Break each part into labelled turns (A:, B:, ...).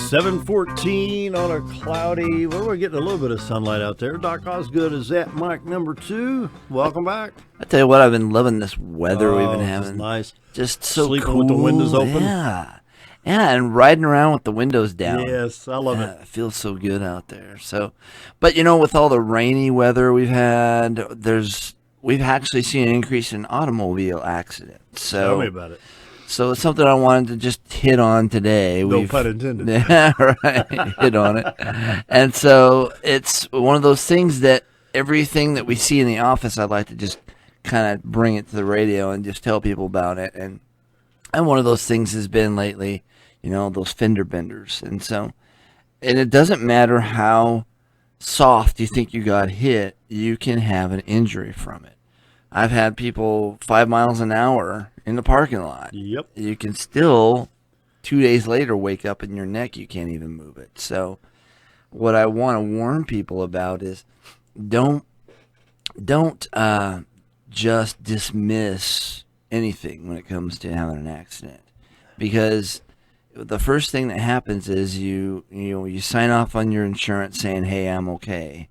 A: 7:14 on a cloudy. Well, we're getting a little bit of sunlight out there. Doc Osgood is at mic number 2. Welcome back.
B: I tell you what, I've been loving this weather we've been having.
A: Nice.
B: Just so
A: Sleeping
B: cool.
A: with the windows open.
B: Yeah, and riding around with the windows down.
A: Yes, I love it.
B: It feels so good out there. So, but you know, with all the rainy weather we've had, we've actually seen an increase in automobile accidents. So,
A: Tell me about it.
B: So it's something I wanted to just hit on today.
A: No pun intended.
B: Yeah, right. Hit on it. And so it's one of those things that everything that we see in the office, I'd like to just kind of bring it to the radio and just tell people about it. And one of those things has been lately, you know, those fender benders. And so, and it doesn't matter how soft you think you got hit, you can have an injury from it. I've had people 5 miles an hour in the parking lot.
A: Yep.
B: You can still, 2 days later, wake up in your neck. You can't even move it. So what I want to warn people about is don't just dismiss anything when it comes to having an accident. Because the first thing that happens is you sign off on your insurance saying, hey, I'm okay.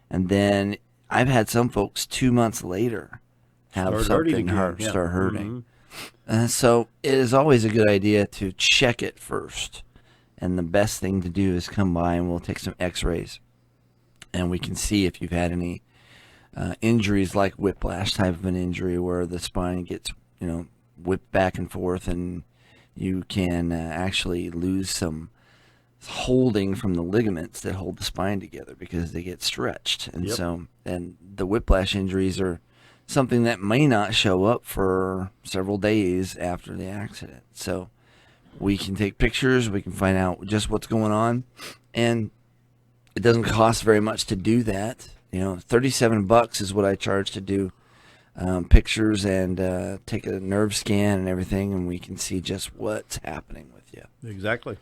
B: And then I've had some folks 2 months later have something start hurting. Mm-hmm. So it is always a good idea to check it first. And the best thing to do is come by and we'll take some x-rays. And we can see if you've had any injuries like whiplash type of an injury where the spine gets, whipped back and forth and you can actually lose some holding from the ligaments that hold the spine together because they get stretched. And and the whiplash injuries are something that may not show up for several days after the accident. So we can take pictures, we can find out just what's going on, and it doesn't cost very much to do that. $37 is what I charge to do pictures and take a nerve scan and everything, and we can see just what's happening with you.
A: Exactly.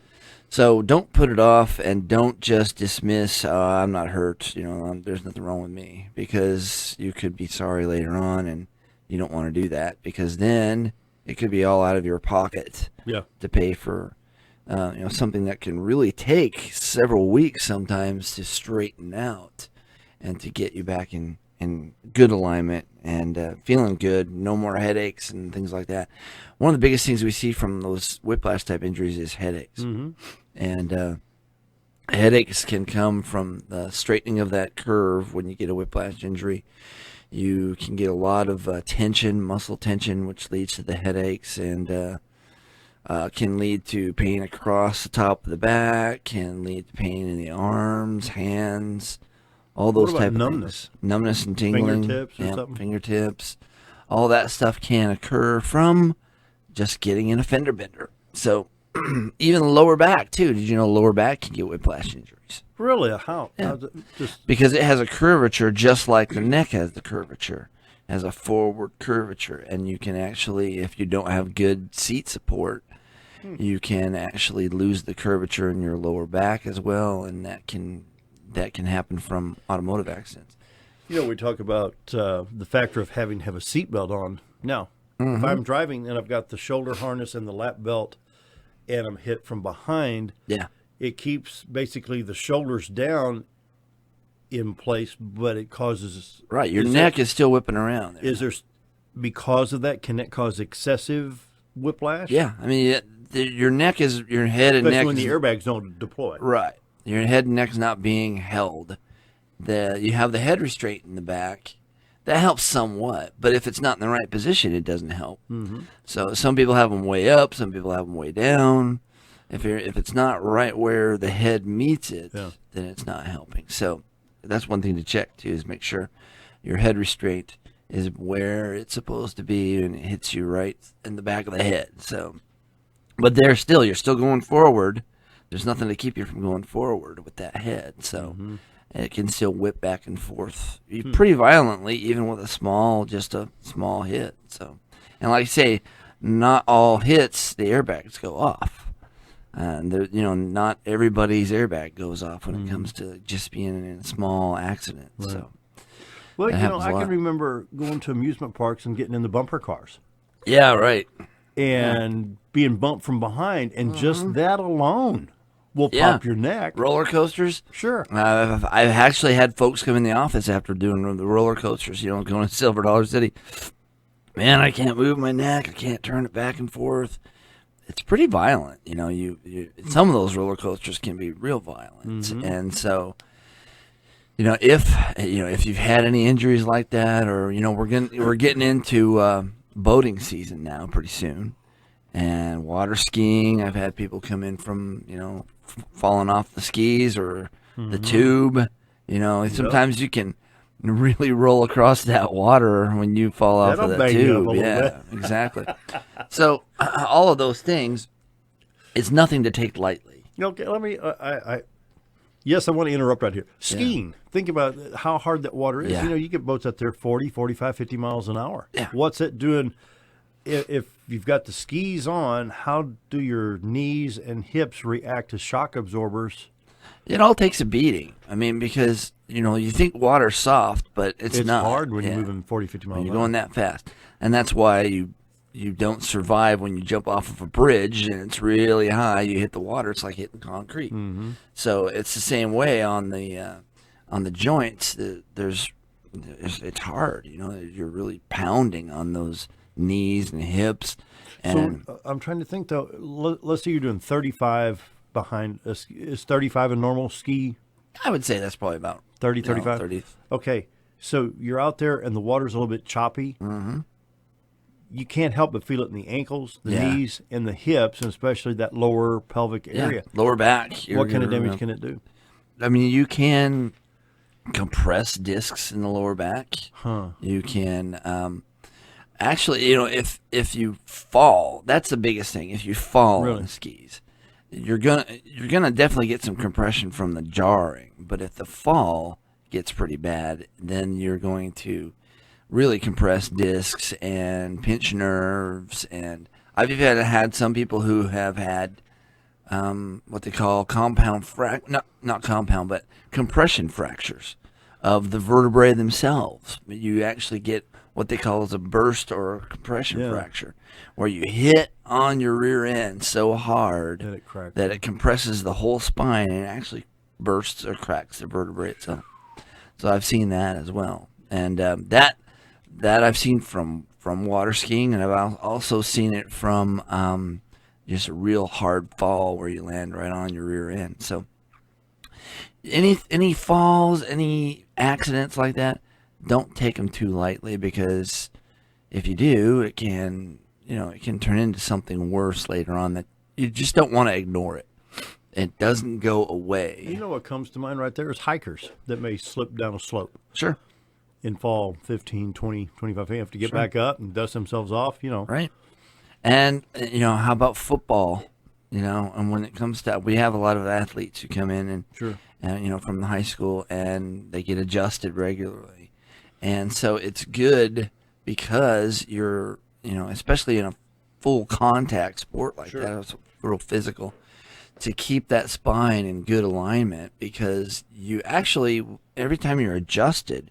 B: So don't put it off and don't just dismiss, I'm not hurt, there's nothing wrong with me, because you could be sorry later on, and you don't want to do that, because then it could be all out of your pocket to pay for something that can really take several weeks sometimes to straighten out and to get you back in good alignment and feeling good, no more headaches and things like that. One of the biggest things we see from those whiplash type injuries is headaches. Mm-hmm. And headaches can come from the straightening of that curve when you get a whiplash injury. You can get a lot of tension, muscle tension, which leads to the headaches, and can lead to pain across the top of the back, can lead to pain in the arms, hands, all those type of things. Numbness and tingling.
A: Fingertips or something?
B: Fingertips. All that stuff can occur from just getting in a fender bender. So even the lower back, too. Did you know lower back can get whiplash injuries?
A: Really? How?
B: Yeah. Because it has a curvature just like the neck has the curvature. It has a forward curvature. And you can actually, if you don't have good seat support, you can actually lose the curvature in your lower back as well, and that can happen from automotive accidents.
A: We talk about the factor of having to have a seatbelt on. Now, if I'm driving and I've got the shoulder harness and the lap belt and I'm hit from behind, it keeps basically the shoulders down in place, but it causes...
B: Right, your neck is still whipping around there.
A: Is there, because of that, can that cause excessive whiplash?
B: Yeah, I mean, your neck is, your head and
A: Especially
B: neck...
A: when the airbags don't deploy.
B: Right. Your head and neck's not being held. You have the head restraint in the back. That helps somewhat, but if it's not in the right position, it doesn't help. Mm-hmm. So some people have them way up, some people have them way down. If it's not right where the head meets it, then it's not helping. So that's one thing to check too, is make sure your head restraint is where it's supposed to be and it hits you right in the back of the head. So, but you're still going forward. There's nothing to keep you from going forward with that head. So it can still whip back and forth pretty violently, even with a small hit. So, and like I say, not all hits, the airbags go off. And not everybody's airbag goes off when it comes to just being in a small accident. Right. So,
A: well, I can remember going to amusement parks and getting in the bumper cars.
B: Yeah, right.
A: And being bumped from behind, and just that alone will pop your neck.
B: Roller coasters?
A: Sure.
B: I've actually had folks come in the office after doing the roller coasters, going to Silver Dollar City. Man, I can't move my neck. I can't turn it back and forth. It's pretty violent. Some of those roller coasters can be real violent. Mm-hmm. And so, if you've had any injuries like that, or, we're getting into boating season now pretty soon. And water skiing, I've had people come in from, falling off the skis or the tube. Sometimes you can really roll across that water when you fall off of that tube. Yeah, exactly. So all of those things, it's nothing to take lightly.
A: Okay, let me. Yes, I want to interrupt right here. Skiing. Yeah. Think about how hard that water is.
B: Yeah.
A: You get boats out there 40, 45, 50 miles an hour.
B: Yeah.
A: What's it doing? If you've got the skis on, how do your knees and hips react to shock absorbers?
B: It all takes a beating. I mean, because, you think water's soft, but it's not.
A: It's hard when you're moving 40, 50 miles an hour.
B: You're going that fast. And that's why you don't survive when you jump off of a bridge and it's really high. You hit the water, it's like hitting concrete.
A: Mm-hmm.
B: So it's the same way on the joints. It's hard. You're really pounding on those knees and hips. And
A: so I'm trying to think though. Let's say you're doing 35 behind. Is 35 a normal ski?
B: I would say that's probably about
A: 30, 35.
B: 30.
A: Okay, so you're out there and the water's a little bit choppy.
B: Mm-hmm.
A: You can't help but feel it in the ankles, the knees, and the hips, and especially that lower pelvic area.
B: Lower back.
A: What kind of damage can it do?
B: I mean, you can compress discs in the lower back.
A: Huh.
B: You can actually, if you fall, that's the biggest thing. If you fall on the skis, you're gonna definitely get some compression from the jarring. But if the fall gets pretty bad, then you're going to really compress discs and pinch nerves. And I've even had some people who have had what they call compression fractures of the vertebrae themselves. You actually get what they call as a burst or a compression fracture, where you hit on your rear end so hard that it compresses the whole spine and it actually bursts or cracks the vertebrae itself. So I've seen that as well. And that I've seen from water skiing, and I've also seen it from just a real hard fall where you land right on your rear end. So any falls, any accidents like that, don't take them too lightly, because if you do, it can turn into something worse later on that you just don't want to ignore it. It doesn't go away.
A: You know what comes to mind right there is hikers that may slip down a slope.
B: Sure.
A: And fall 15, 20, 25 feet, have to get back up and dust themselves off,
B: Right. And, how about football? And when it comes to, we have a lot of athletes who come in and from the high school, and they get adjusted regularly. And so it's good because you're, especially in a full contact sport like that, it's real physical, to keep that spine in good alignment, because you actually, every time you're adjusted,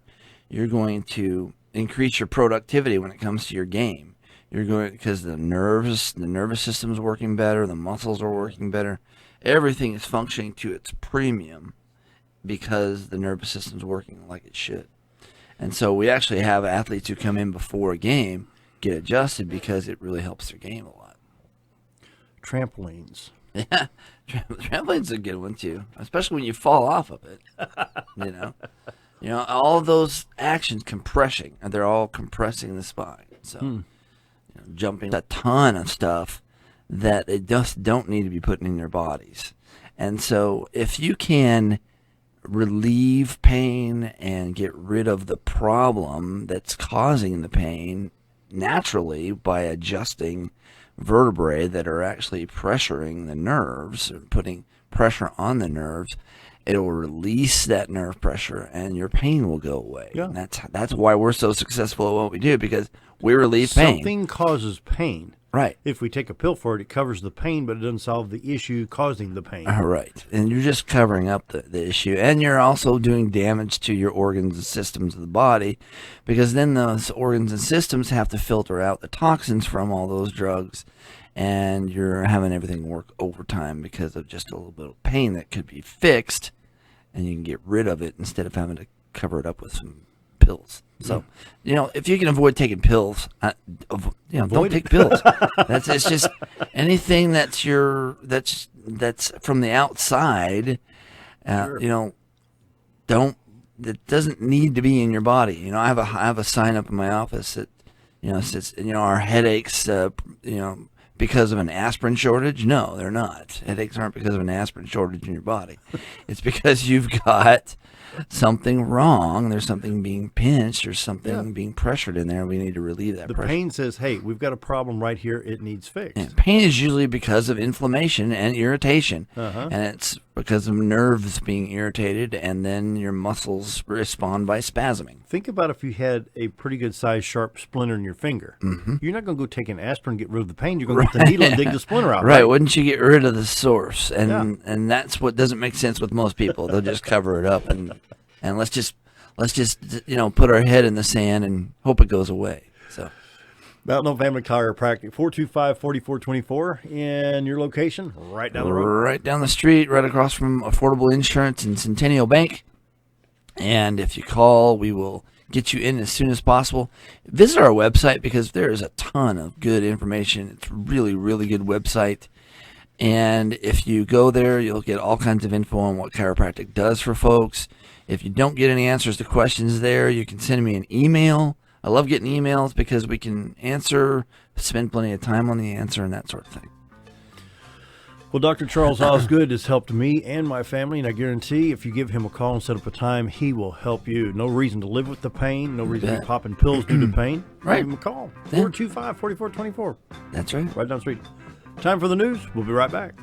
B: you're going to increase your productivity when it comes to your game. Because the nervous system is working better, the muscles are working better, everything is functioning to its premium because the nervous system is working like it should. And so we actually have athletes who come in before a game, get adjusted, because it really helps their game a lot.
A: Trampolines.
B: Yeah, trampolines are a good one too, especially when you fall off of it. All of those actions compressing, and they're all compressing the spine. So jumping a ton of stuff that they just don't need to be putting in their bodies. And so if you can relieve pain and get rid of the problem that's causing the pain naturally by adjusting vertebrae that are actually pressuring the nerves, or putting pressure on the nerves, it will release that nerve pressure and your pain will go away.
A: Yeah.
B: And that's why we're so successful at what we do, because we relieve pain.
A: Something causes pain.
B: Right.
A: If we take a pill for it, it covers the pain, but it doesn't solve the issue causing the pain.
B: Right. And you're just covering up the issue. And you're also doing damage to your organs and systems of the body, because then those organs and systems have to filter out the toxins from all those drugs. and you're having everything work overtime because of just a little bit of pain that could be fixed, and you can get rid of it instead of having to cover it up with some pills. So, if you can avoid taking pills, don't take pills. It's just anything that's from the outside.
A: Sure.
B: That doesn't need to be in your body. I have a sign up in my office that says our headaches because of an aspirin shortage. No, they're not. Headaches aren't because of an aspirin shortage in your body. It's because you've got something wrong. There's something being pinched or something being pressured in there. We need to relieve that
A: The
B: pressure.
A: pain says, hey, we've got a problem right here. It needs fixed.
B: And pain is usually because of inflammation and irritation. And it's because of nerves being irritated, and then your muscles respond by spasming.
A: Think about if you had a pretty good sized sharp splinter in your finger.
B: Mm-hmm.
A: You're not going to go take an aspirin and get rid of the pain. You're going to get the needle and dig the splinter out.
B: Right. Wouldn't you get rid of the source? And that's what doesn't make sense with most people. They'll just cover it up and let's just put our head in the sand and hope it goes away. So
A: Mountain Home Family Chiropractic, 425-4424, and your location right down the road.
B: Right down the street, right across from Affordable Insurance and Centennial Bank. And if you call, we will get you in as soon as possible. Visit our website because there is a ton of good information. It's a really, really good website. And if you go there, you'll get all kinds of info on what chiropractic does for folks. If you don't get any answers to questions there, you can send me an email. I love getting emails because we can answer, spend plenty of time on the answer, and that sort of thing.
A: Well, Dr. Charles Osgood has helped me and my family, and I guarantee if you give him a call and set up a time, he will help you. No reason to live with the pain. No reason to be popping pills due to pain.
B: Right.
A: Give him a call. 425-4424.
B: That's right.
A: Right down the street. Time for the news. We'll be right back.